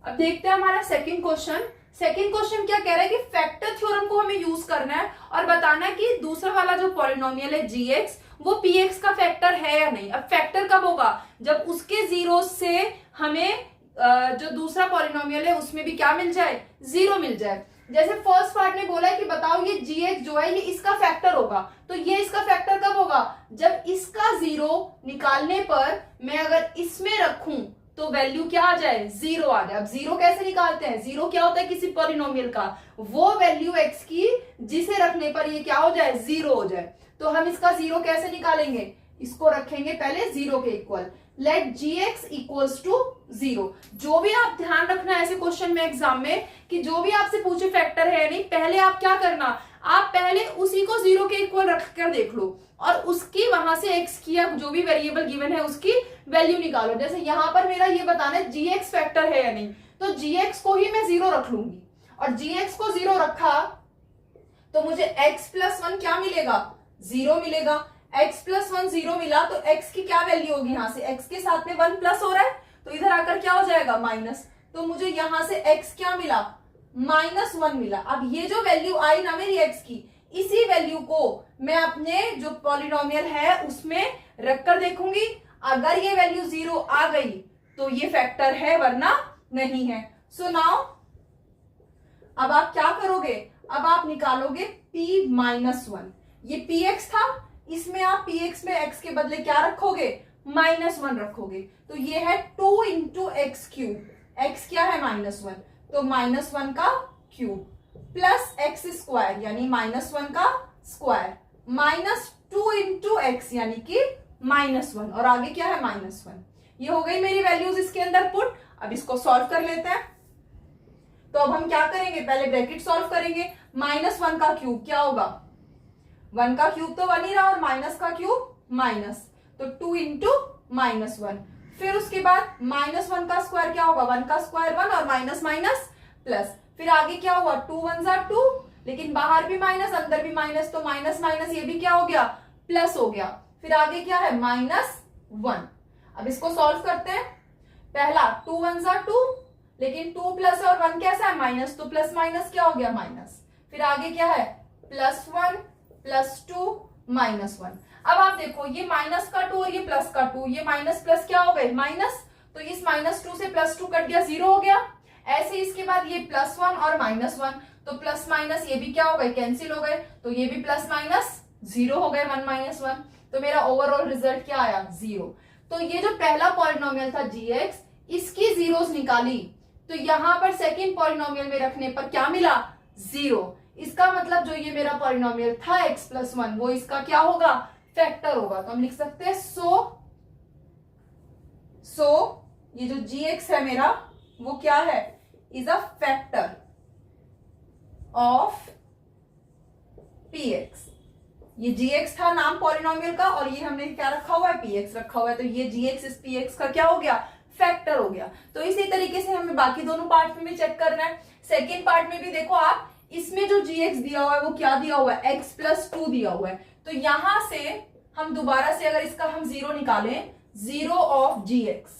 अब देखते हैं हमारा सेकंड क्वेश्चन। सेकंड क्वेश्चन क्या कह रहा है कि फैक्टर थ्योरम को हमें यूज करना है और बताना है कि दूसरा वाला जो पॉलिनोमियल है gx वो px का फैक्टर है या नहीं। अब फैक्टर कब होगा, जब उसके जीरो से हमें जो दूसरा पॉलिनोमियल है उसमें भी क्या मिल जाए, जीरो मिल जाए। जैसे फर्स्ट पार्ट ने बोला है कि बताओ ये gx जो है ये इसका फैक्टर होगा, तो ये इसका फैक्टर कब होगा, जब इसका जीरो निकालने पर मैं अगर इसमें रखूं तो वैल्यू क्या आ जाए, जीरो आ जाए। अब जीरो कैसे निकालते हैं, जीरो क्या होता है किसी पॉलिनोमियल का, वो वैल्यू x की जिसे रखने पर ये क्या हो जाए, जीरो हो जाए। तो हम इसका जीरो कैसे निकालेंगे, इसको रखेंगे पहले जीरो के equal, let gx equals to zero. जो भी आप ध्यान रखना ऐसे क्वेश्चन में एग्जाम में कि जो भी आपसे पूछे फैक्टर है नहीं, पहले आप क्या करना, आप पहले उसी को जीरो के इक्वल रख कर देख लो और उसकी वहां से x की या जो भी वेरिएबल गिवन है उसकी वैल्यू निकालो। जैसे यहां पर मेरा ये बताना है gx फैक्टर है या नहीं, तो gx को ही मैं जीरो रख लूंगी और gx को जीरो रखा तो मुझे x प्लस वन क्या मिलेगा, जीरो मिलेगा। x प्लस वन जीरो मिला तो x की क्या वैल्यू होगी, यहां से x के साथ में वन प्लस हो रहा है तो इधर आकर क्या हो जाएगा माइनस, तो मुझे यहां से x क्या मिला, माइनस वन मिला। अब ये जो वैल्यू आई ना मेरी x की, इसी वैल्यू को मैं अपने जो पॉलिनोमियल है उसमें रखकर देखूंगी। अगर ये वैल्यू जीरो आ गई तो ये फैक्टर है वरना नहीं है। सो नाउ अब आप क्या करोगे, अब आप निकालोगे p माइनस वन। ये px था, इसमें आप px में x के बदले क्या रखोगे, माइनस वन रखोगे, तो ये है 2 इंटू एक्स क्यूब। x क्या है माइनस वन, तो माइनस वन का क्यूब प्लस एक्स स्क्वायर यानी माइनस वन का स्क्वायर माइनस 2 इंटू एक्स यानी कि माइनस वन, और आगे क्या है माइनस वन। ये हो गई मेरी वैल्यूज इसके अंदर पुट। अब इसको सॉल्व कर लेते हैं। तो अब हम क्या करेंगे, पहले ब्रैकेट सॉल्व करेंगे। माइनस वन का क्यूब क्या होगा, वन का क्यूब तो वन ही रहा और माइनस का क्यूब माइनस, तो 2 इंटू माइनस वन। फिर उसके बाद माइनस वन का स्क्वायर क्या होगा, वन का स्क्वायर वन और माइनस माइनस प्लस। फिर आगे क्या हुआ, 2 वन जा 2, लेकिन बाहर भी माइनस अंदर भी माइनस, तो माइनस माइनस ये भी क्या हो गया, प्लस हो गया। फिर आगे क्या है माइनस वन। अब इसको सॉल्व करते हैं। पहला 2 वन जा 2, लेकिन 2 प्लस और 1 कैसा है माइनस, तो प्लस माइनस क्या हो गया माइनस। फिर आगे क्या है प्लस 1 प्लस 2 माइनस 1। अब आप देखो ये माइनस का 2 और ये प्लस का 2, ये माइनस प्लस क्या हो गए माइनस, तो इस माइनस 2 से प्लस 2 कट गया, जीरो हो गया। ऐसे इसके बाद ये प्लस 1 और माइनस 1, तो प्लस माइनस ये भी क्या हो गए, कैंसिल हो गए, तो ये भी प्लस माइनस जीरो हो गए, 1 माइनस 1। तो मेरा ओवरऑल रिजल्ट क्या आया, जीरो। तो ये जो पहला पॉलिनोमियल था gx, इसकी जीरोस निकाली तो यहां पर सेकंड पॉलिनोमियल में रखने पर क्या मिला, जीरो। इसका मतलब जो ये मेरा पॉलिनोमियल था x प्लस वन, वो इसका क्या होगा, फैक्टर होगा। तो हम लिख सकते हैं सो ये जो gx है मेरा वो क्या है, is a factor of px। ये gx था नाम पॉलिनोमियल का और ये हमने क्या रखा हुआ है, px रखा हुआ है, तो ये gx इस px का क्या हो गया, फैक्टर हो गया। तो इसी तरीके से हमें बाकी दोनों पार्ट में भी चेक करना है। सेकेंड पार्ट में भी देखो आप, इसमें जो gx दिया हुआ है वो क्या दिया हुआ है, x प्लस 2 दिया हुआ है। तो यहां से हम दोबारा से अगर इसका हम जीरो निकालें, जीरो ऑफ gx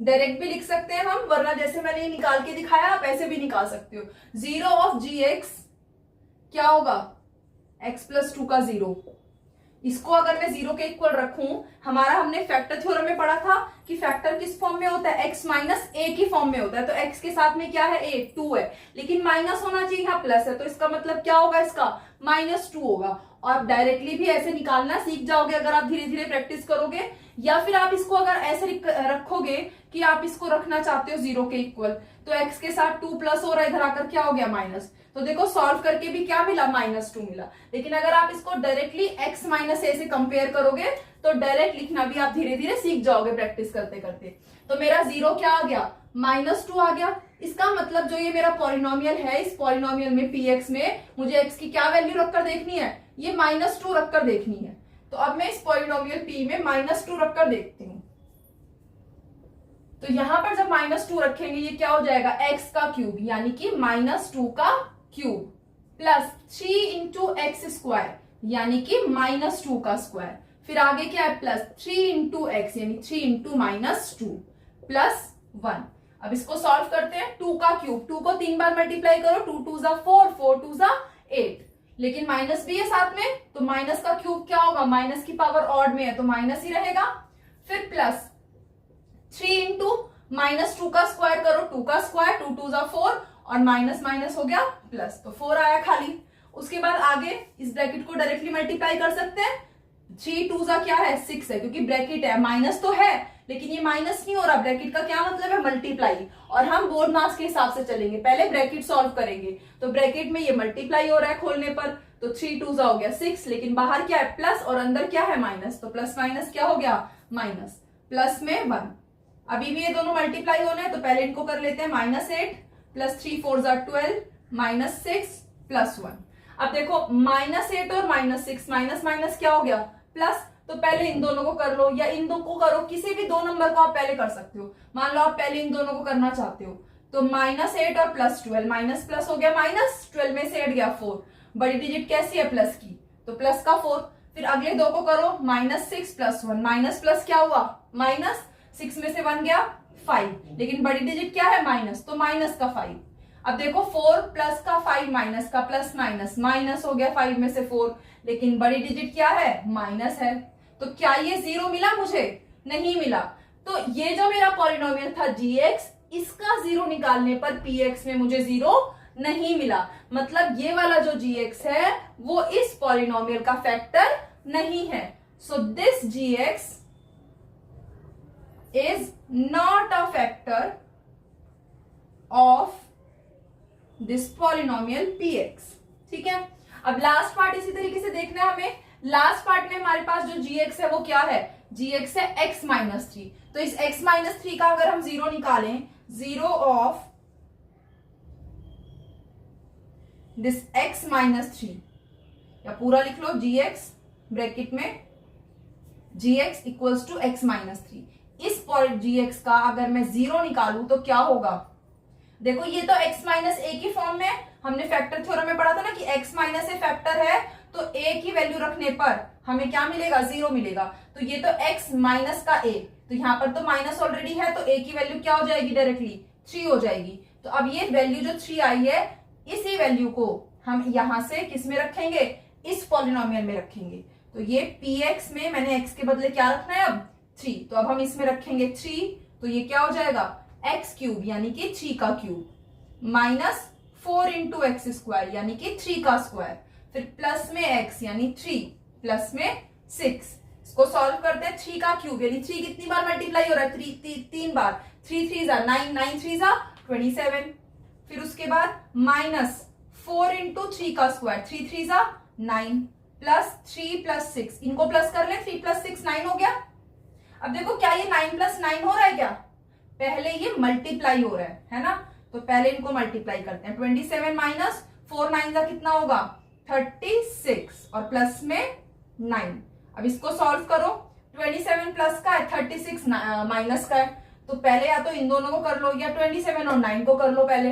डायरेक्ट भी लिख सकते हैं हम, वरना जैसे मैंने ये निकाल के दिखाया आप ऐसे भी निकाल सकते हो। जीरो ऑफ gx क्या होगा, x प्लस 2 का जीरो। इसको अगर मैं जीरो के इक्वल रखूं, हमारा हमने फैक्टर थ्योरम में पढ़ा था कि फैक्टर किस फॉर्म में होता है, x माइनस ए की फॉर्म में होता है। तो x के साथ में क्या है, a 2 है, लेकिन माइनस होना चाहिए, यहाँ प्लस है, तो इसका मतलब क्या होगा, इसका माइनस 2 होगा। और डायरेक्टली भी ऐसे निकालना सीख जाओगे अगर आप धीरे धीरे प्रैक्टिस करोगे, या फिर आप इसको अगर ऐसे रखोगे कि आप इसको रखना चाहते हो जीरो के इक्वल, तो x के साथ 2 प्लस हो रहा है, इधर आकर क्या हो गया माइनस। तो देखो सॉल्व करके भी क्या मिला, माइनस 2 मिला। लेकिन अगर आप इसको डायरेक्टली x माइनस ए से कंपेयर करोगे तो डायरेक्ट लिखना भी आप धीरे धीरे सीख जाओगे प्रैक्टिस करते करते। तो मेरा जीरो क्या आ गया, माइनस 2 आ गया। इसका मतलब जो ये मेरा पॉलिनोमियल है, इस पॉलिनोमियल में px में मुझे x की क्या वैल्यू रखकर देखनी है, ये माइनस 2 रखकर देखनी है। तो अब मैं इस पॉलिनोमियल p में माइनस 2 रखकर देखती हूँ। तो यहां पर जब माइनस 2 रखेंगे ये क्या हो जाएगा, x का क्यूब यानी कि माइनस 2 का cube plus 3 into x square यानी कि माइनस 2 का स्क्वायर। फिर आगे क्या है, प्लस 3 इंटू एक्स यानी 3 इंटू माइनस 2 प्लस 1। अब इसको सॉल्व करते हैं। 2 का क्यूब, 2 को 3 बार मल्टीप्लाई करो, 2 2 जा 4, 4 2 जा 8, लेकिन माइनस भी है साथ में, तो माइनस का क्यूब क्या होगा, माइनस की पावर ऑड में है तो माइनस ही रहेगा। फिर प्लस 3 इंटू माइनस 2 का स्क्वायर करो, 2 का स्क्वायर, 2 2 जा 4 और माइनस माइनस हो गया प्लस, तो 4 आया खाली। उसके बाद आगे इस ब्रैकेट को डायरेक्टली मल्टीप्लाई कर सकते हैं। 3 2 जा क्या है 6 है, क्योंकि ब्रैकेट है, माइनस तो है लेकिन ये माइनस नहीं हो रहा, ब्रैकेट का क्या मतलब है मल्टीप्लाई, और हम बोर्ड मार्क्स के हिसाब से चलेंगे, पहले ब्रैकेट सॉल्व करेंगे। तो ब्रैकेट में ये मल्टीप्लाई हो रहा है खोलने पर, तो 3 2 जा हो गया 6, लेकिन बाहर क्या है प्लस और अंदर क्या है माइनस, तो प्लस माइनस क्या हो गया माइनस, प्लस में 1। अभी भी ये दोनों मल्टीप्लाई होने हैं, तो पहले इनको कर लेते हैं, -8 प्लस 3 4 जा 12 -6 प्लस 1। अब देखो -8 और -6 माइनस माइनस क्या हो गया प्लस, तो पहले इन दोनों को कर लो या इन दो को करो, किसी भी दो नंबर को आप पहले कर सकते हो। मान लो आप पहले इन दोनों को करना चाहते हो, तो -8 और प्लस 12, माइनस प्लस हो गया माइनस, 12 में से 8 गया 4, बड़ी डिजिट कैसी है प्लस की, तो प्लस का 4। फिर अगले दो को करो, -6 प्लस 1, माइनस प्लस क्या हुआ माइनस, 6 में से 1 गया 5, लेकिन बड़ी डिजिट क्या है माइनस, तो माइनस का 5। अब देखो 4 प्लस का 5 माइनस का प्लस माइनस, माइनस हो गया 5 में से 4, लेकिन बड़ी डिजिट क्या है माइनस है, तो क्या ये 0 मिला मुझे, नहीं मिला। तो ये जो मेरा पॉलिनोमियल था gx, इसका 0 निकालने पर px में मुझे 0 नहीं मिला, मतलब ये वाला जो gx है वो इस पॉलिनोमियल का फैक्टर नहीं है। So this gx is not a factor of this polynomial px। ठीक है, अब लास्ट पार्ट इसी तरीके से देखना है हमें। लास्ट पार्ट में हमारे पास जो gx है वो क्या है, gx है x माइनस 3, तो इस x माइनस 3 का अगर हम 0 निकालें, 0 ऑफ दिस x माइनस 3, या पूरा लिख लो gx ब्रैकेट में gx equals to x minus 3, इस पॉइंट gx का अगर मैं 0 निकालूं तो क्या होगा, देखो ये तो x माइनस a की फॉर्म में, हमने फैक्टर थ्योरम में पढ़ा था ना कि x माइनस a फैक्टर है, तो a की वैल्यू रखने पर हमें क्या मिलेगा 0 मिलेगा, तो ये तो x माइनस का a, तो यहाँ पर तो माइनस ऑलरेडी है, तो a की वैल्यू क्या हो जाएगी डायरेक्टली 3 हो जाएगी। तो अब ये वैल्यू जो 3 आई है, इसी वैल्यू को हम यहां से किस में रखेंगे, इस पॉलिनोमियल में रखेंगे। तो ये px में मैंने x के बदले क्या रखना है अब 3, तो अब हम इसमें रखेंगे 3, तो ये क्या हो जाएगा x क्यूब यानी कि 3 का cube minus 4 into x square यानी कि 3 का स्क्वायर, फिर प्लस में x यानी 3 प्लस में 6। इसको सॉल्व करते हैं, 3 का क्यूब यानी 3 कितनी बार मल्टीप्लाई हो रहा है 3 बार, 3 3 जा 9, 9 3 जा 27, फिर उसके बाद माइनस 4 इंटू 3 का स्क्वायर, 3 3 जा 9 प्लस 3 प्लस 6, इनको प्लस कर ले, 3 प्लस 6 9 हो गया। अब देखो क्या ये 9 प्लस 9 हो रहा है क्या, पहले ये मल्टीप्लाई हो रहा है ना, तो पहले इनको मल्टीप्लाई करते हैं। 27 माइनस 4 9 का कितना होगा 36 और प्लस में 9। अब इसको सॉल्व करो, 27 प्लस का है 36 माइनस का है, तो पहले या तो इन दोनों को कर लो या 27 और 9 को कर लो पहले।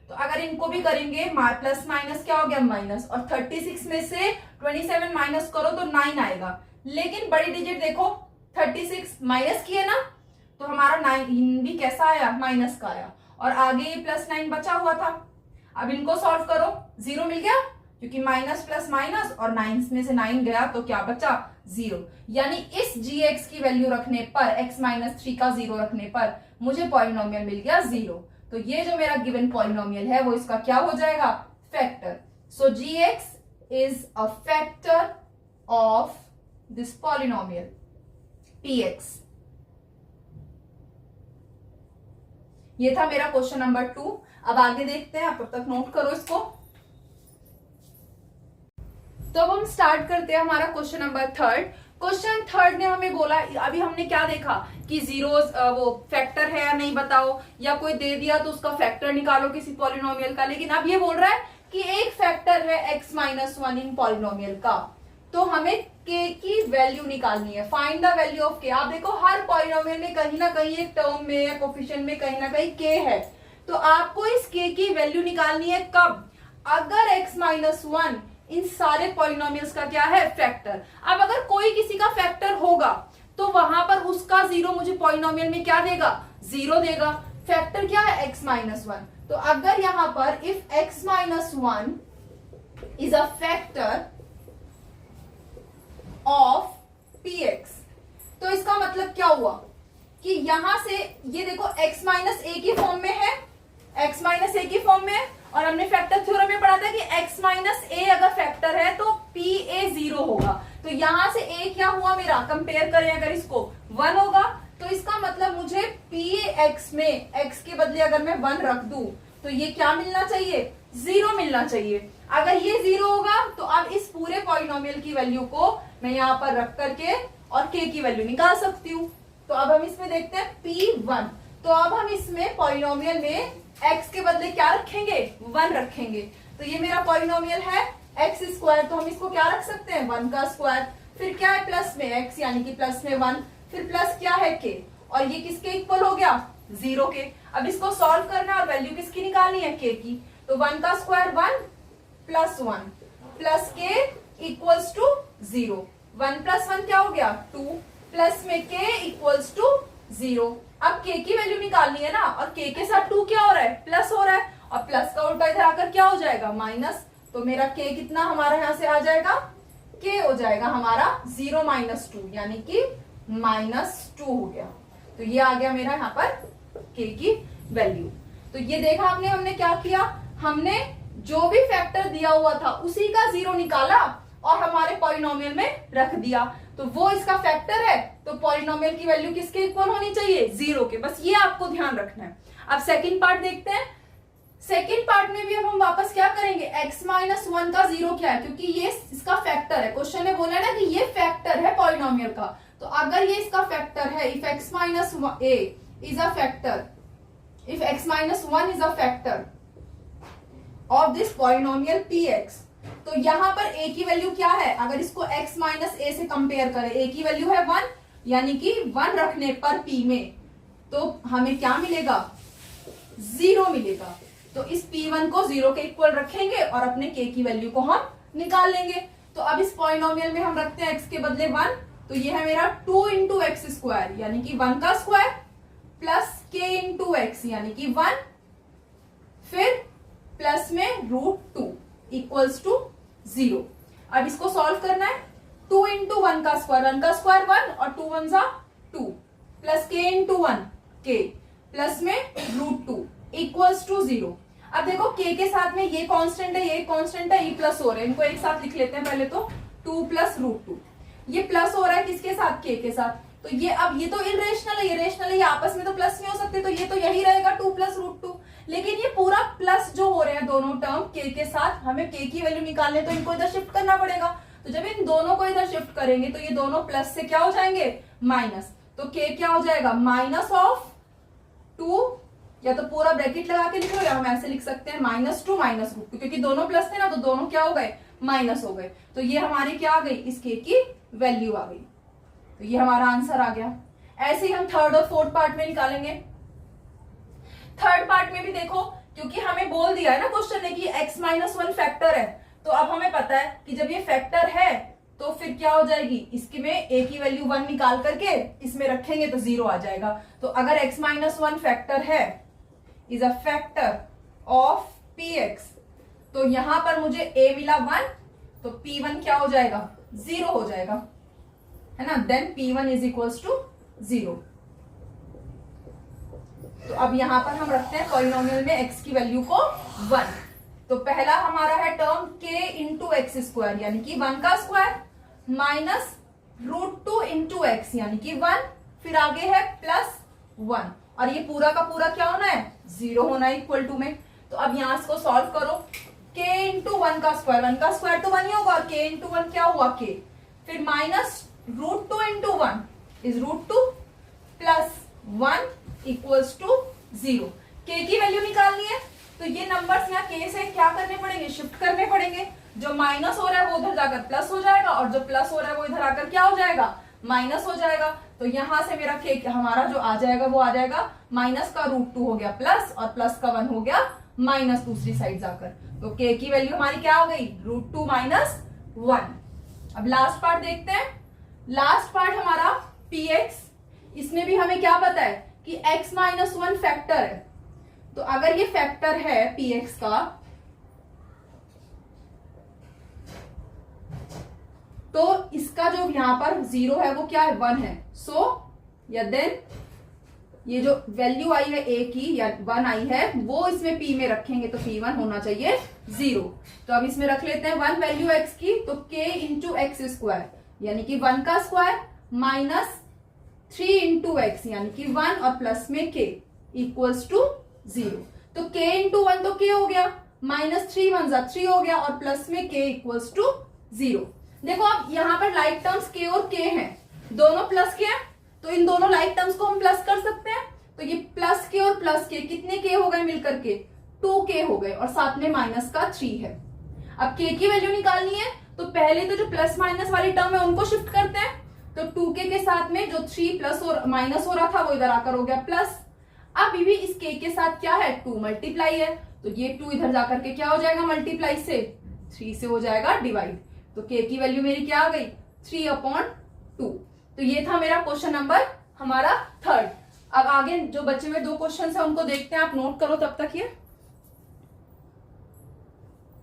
तो अगर इनको भी करेंगे प्लस माइनस क्या हो गया माइनस, और 36 में से 27 माइनस करो तो 9 आएगा, लेकिन बड़ी डिजिट देखो 36 माइनस की है ना, तो हमारा 9 भी कैसा आया माइनस का आया, और आगे ये प्लस 9 बचा हुआ था। अब इनको सॉल्व करो, 0 मिल गया, क्योंकि माइनस प्लस माइनस और 9 में से 9 गया तो क्या बचा 0, यानी इस gx की वैल्यू रखने पर x माइनस 3 का 0 रखने पर मुझे पॉलिनोमियल मिल गया 0। तो ये जो मेरा गिवन पॉलिनोमियल है वो इसका क्या हो जाएगा factor. So gx is a factor of this polynomial px। ये था मेरा क्वेश्चन नंबर 2। अब आगे देखते हैं, आप तब तक नोट करो इसको। तो अब हम स्टार्ट करते हैं हमारा क्वेश्चन नंबर 3। क्वेश्चन 3 ने हमें बोला, अभी हमने क्या देखा कि जीरोस वो फैक्टर है या नहीं बताओ, या कोई दे दिया तो उसका फैक्टर निकालो किसी पॉलिनोमियल का, लेकिन अब ये बोल रहा है कि एक फैक्टर है x माइनस 1 इन पॉलिनोमियल का, तो हमें k की वैल्यू निकालनी है, find the value of k। आप देखो हर पॉलिनोमियल में कहीं ना कहीं एक टर्म में या कोफिशिएंट में कहीं ना कहीं k है, तो आपको इस k की वैल्यू निकालनी है कब, अगर x माइनस 1 इन सारे पॉलिनोमियल्स का क्या है फैक्टर। अब अगर कोई किसी का फैक्टर होगा तो वहां पर उसका 0 मुझे पॉलिनोमियल में क्या देगा 0 देगा, फैक्टर क्या है x माइनस वन। तो अगर यहां पर if x minus one is a factor of px, तो इसका मतलब क्या हुआ कि यहां से ये देखो x माइनस ए की फॉर्म में है, x माइनस ए की फॉर्म में है, और हमने फैक्टर थ्योरम में पढ़ा था कि x माइनस ए अगर फैक्टर है तो पी ए 0 होगा। तो यहां से a क्या हुआ मेरा, कंपेयर करें अगर इसको 1 होगा, तो इसका मतलब मुझे पी एक्स में x के बदले अगर मैं 1 रख दूं तो ये क्या मिलना चाहिए, 0 मिलना चाहिए। अगर ये 0 होगा तो अब इस पूरे पॉलिनोमियल की वैल्यू को मैं यहां पर रख करके और k की वैल्यू निकाल सकती हूँ। तो अब हम इसमें देखते हैं P1। तो अब हम इसमें पॉलिनोमियल में x के बदले क्या रखेंगे, 1 रखेंगे। तो ये मेरा पॉलिनोमियल है x स्क्वायर, तो हम इसको क्या रख सकते हैं, 1 का स्क्वायर। फिर क्या है प्लस में x यानी कि प्लस में 1, फिर प्लस क्या है k, और ये किसके इक्वल हो गया, 0 के। अब इसको सॉल्व करना और वैल्यू किसकी निकालनी है, k की। तो 1 का square 1 plus 1 plus k equals to 0। 1 plus 1 क्या हो गया, 2, प्लस में k इक्वल्स टू 0। अब k की वैल्यू निकालनी है ना, और k के साथ 2 क्या हो रहा है, प्लस हो रहा है, और प्लस का उल्टा इधर आकर क्या हो जाएगा, माइनस। तो मेरा k कितना हमारा यहां से आ जाएगा, k हो जाएगा हमारा 0 माइनस 2 यानी कि -2 हो गया। तो ये आ गया मेरा यहाँ पर k की वैल्यू। तो ये देखा आपने, हमने क्या किया, हमने जो भी फैक्टर दिया हुआ था उसी का 0 निकाला और हमारे पॉलिनोमियल में रख दिया। तो वो इसका फैक्टर है, तो पॉलिनोमियल की वैल्यू किसके इक्वल होनी चाहिए, 0 के। बस ये आपको ध्यान रखना है। अब सेकंड पार्ट देखते हैं। सेकंड पार्ट में भी अब हम वापस क्या करेंगे, x माइनस 1 का 0 क्या है, क्योंकि ये इसका फैक्टर है। क्वेश्चन में बोला ना कि ये फैक्टर है पॉलिनोमियल का। तो अगर ये इसका फैक्टर है, if x minus a is a factor, if x minus 1 is a factor of this polynomial px, तो यहां पर a की वैल्यू क्या है, अगर इसको x माइनस a से कंपेयर करें, a की वैल्यू है 1, यानी कि 1 रखने पर p में तो हमें क्या मिलेगा, 0 मिलेगा। तो इस p1 को 0 के इक्वल रखेंगे और अपने k की वैल्यू को हम निकाल लेंगे। तो अब इस पॉलिनोमियल में हम रखते हैं x के बदले 1, तो ये है मेरा 2 इंटू एक्स स्क्वायर यानी कि 1 का square plus k into x यानी कि 1, फिर प्लस में √2 इक्वल्स टू 0। अब इसको सॉल्व करना है। 2 इंटू 1 का स्क्वायर, 1 का स्क्वायर 1 और 2 1 2 plus k into 1 k plus में √2 इक्वल्स टू 0। अब देखो k के साथ में ये कांस्टेंट है, ये कांस्टेंट है, ये प्लस हो रहा है, इनको एक साथ लिख लेते हैं पहले। तो 2 प्लस √2, ये प्लस हो रहा है किसके साथ, k के साथ। तो ये अब ये तो इरेशनल है, ये रेशनल है, ये आपस में तो प्लस नहीं हो सकते, तो ये तो यही रहेगा 2 प्लस √2। लेकिन ये पूरा प्लस जो हो रहे हैं दोनों टर्म k के साथ, हमें k की वैल्यू निकालने तो इनको इधर शिफ्ट करना पड़ेगा। तो जब इन दोनों को इधर शिफ्ट करेंगे तो ये दोनों प्लस से क्या हो जाएंगे, माइनस। तो k क्या हो जाएगा, माइनस ऑफ 2, या तो पूरा ब्रैकेट लगा के लिखो या हम ऐसे लिख सकते हैं -2 माइनस √2, क्योंकि दोनों प्लस थे ना तो दोनों क्या हो गए, माइनस हो गए। तो ये हमारी क्या आ गई, इस k की वैल्यू आ गई। तो ये हमारा आंसर आ गया। ऐसे ही हम थर्ड और फोर्थ पार्ट में निकालेंगे। थर्ड पार्ट में भी देखो, क्योंकि हमें बोल दिया है ना क्वेश्चन ने कि x माइनस 1 फैक्टर है, तो अब हमें पता है कि जब ये फैक्टर है तो फिर क्या हो जाएगी, इसके में a की वैल्यू 1 निकाल करके इसमें रखेंगे तो 0 आ जाएगा। तो अगर x माइनस 1 फैक्टर है, is a factor of px, तो यहां पर मुझे a मिला 1, तो p1 क्या हो जाएगा, 0 हो जाएगा, है ना। Then p1 is equals to 0। तो अब यहां पर हम रखते हैं पॉलिनोमियल में x की वैल्यू को 1। तो पहला हमारा है term k into x square यानी कि 1 का स्क्वायर माइनस √2 इंटू एक्स यानी कि 1, फिर आगे है प्लस 1, और ये पूरा का पूरा क्या होना है, 0 होना है इक्वल टू में। तो अब यहां इसको सॉल्व करो, k इंटू 1 का स्क्वायर, 1 का स्क्वायर तो 1 ही होगा, और k इंटू 1 क्या हुआ, k, फिर minus √2 into 1 is √2 plus 1 equals to 0। k की वैल्यू निकालनी है, तो ये नंबर्स यहाँ k से क्या करने पड़ेंगे, शिफ्ट करने पड़ेंगे। जो माइनस हो रहा है वो उधर जाकर प्लस हो जाएगा, और जो प्लस हो रहा है वो इधर आकर क्या हो जाएगा, माइनस हो जाएगा। तो यहां से मेरा k हमारा जो आ जाएगा वो आ जाएगा माइनस का √2 हो गया प्लस, और प्लस का 1 हो गया माइनस दूसरी साइड जाकर। तो k की वैल्यू हमारी क्या हो गई, √2 माइनस 1। अब लास्ट पार्ट देखते हैं। लास्ट पार्ट हमारा px, इसमें भी हमें क्या पता है कि x माइनस 1 फैक्टर है, तो अगर ये फैक्टर है px का, तो इसका जो यहां पर 0 है वो क्या है, 1 है। सो या देन ये जो वैल्यू आई है a की या 1 आई है वो इसमें p में रखेंगे तो p1 होना चाहिए 0। तो अब इसमें रख लेते हैं 1 वैल्यू x की, तो k इंटू एक्स स्क्वायर यानी कि 1 का स्क्वायर माइनस 3 इंटू एक्स यानी कि 1 और प्लस में k इक्वल्स टू 0। तो k इंटू 1 तो k हो गया, माइनस 3 1 जा 3 हो गया और प्लस में k इक्वल्स टू 0। देखो अब यहाँ पर लाइक टर्म्स k और k हैं, दोनों प्लस के हैं, तो इन दोनों लाइक टर्म्स को हम प्लस कर सकते हैं। तो ये प्लस के और प्लस के कितने k हो गए मिलकर के, 2k हो गए और साथ में माइनस का 3 है। अब k की वैल्यू निकालनी है तो पहले तो जो प्लस माइनस वाली टर्म है उनको शिफ्ट करते हैं। तो 2k के साथ में जो 3 प्लस और माइनस हो रहा था वो इधर आकर हो गया प्लस। अब भी इस k के साथ क्या है, 2 मल्टीप्लाई है, तो ये 2 इधर जाकर के क्या हो जाएगा, मल्टीप्लाई से 3 से हो जाएगा डिवाइड। तो k की वैल्यू मेरी क्या आ गई, 3/2। तो ये था मेरा क्वेश्चन नंबर हमारा 3rd। अब आगे जो बचे हुए 2 क्वेश्चन है उनको देखते हैं, आप नोट करो तब तक ये।